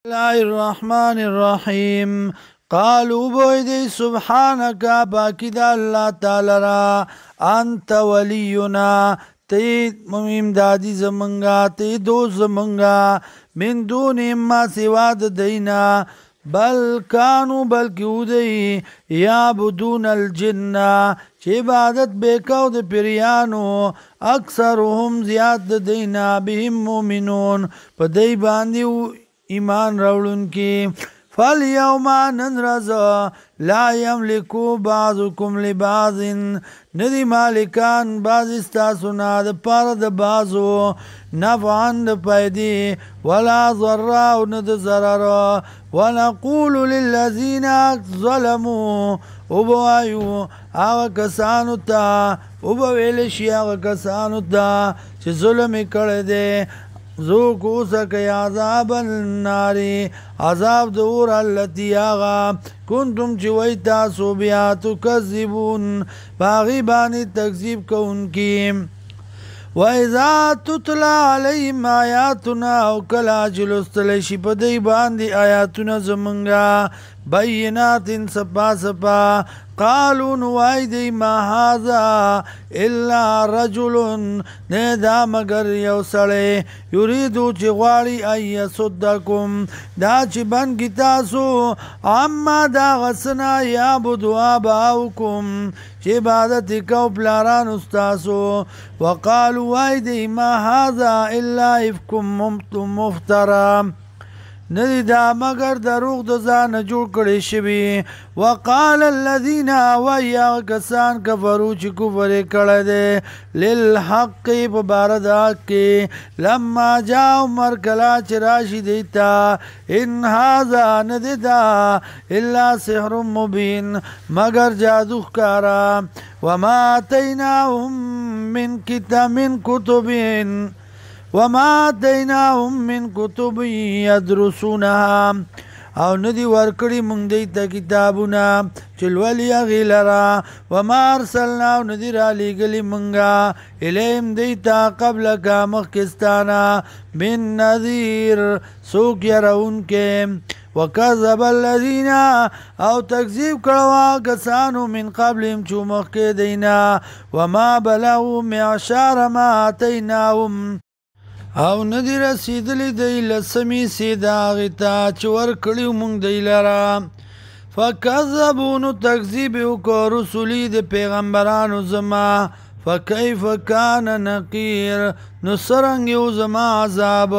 الله الرحمن الرحیم قالوا بویدی سبحانك پاکی دا اللہ تعالی را انت ولینا تی امدادی زمنگا تی دوست زمنگا من دون اما سواد دینا بل کانو بلکی ادئی یعبدون الجن چه عبادت بیکاو د پیریانو اکثرهم زیاد دینا بهم مومنون پا دی باندی ایمان راوړون کی فالیوم نن ورځ لا یملکو بعضکم لبعض ندی مالکان بعض ستاسو نه د پاره د بعضو نفعا د پیدې ولا ضرا او نه د ضرر ونقول للذین ظلموا وبوایو هغه کسانو ته وبویل شي هغه کسانو ته چې ظلم کړی دی ذوقوا سکي عذاب النار عذاب دور التي آغا کنتم چوئی تاسو بیا تکذبون باغی بانی تکذیب کون کی وَإِذَا تُتْلَى عَلَيْهِمْ آیاتنا او کلا چلستلشی پا دی باندی آیاتنا زمنگا بینات سپا سپا قالوا نوائی دی ما هذا الا رجل نیدا مگر یو سڑے یریدو چی غواری ای صدکم دا چی بن کی تاسو اما دا غسنا یابدو آباؤکم چی عبادت کو پلاران استاسو وقالوا وائی دی ما هذا الا افکم مفترا ندی دا مگر دروغ د ځان جوړ کړي شوی وقال الذين ويا کسان کفروا چې کفر کړه دي للحق په بار د حق لما جاء مرکلا چې راشي دیتا ان هذا نددا الا سحر مبين مگر جادو ښکارا وما اتيناهم من كتب وما آتیناهم من کتب یدرسونها او ندی ورکڑی منگ دیتا کتابونا چلولی اغیلرا وما ارسلنا او ندی را لیگلی منگا الیم دیتا قبل کا مخکستانا من نذیر سوک یرون کے وکذب الذین او تکذیب کروا کسانو من قبلهم چو مخک دینا وما بلغوا معشار ما آتیناهم او ندی رسیدلی دی لسمی سیدا غیتا چور کڑیو منگ دی لرا فکذبونو تکذیبیو کو رسولی دی پیغمبرانو زما فکیف کان نقیر نسرنگیو زما عذاب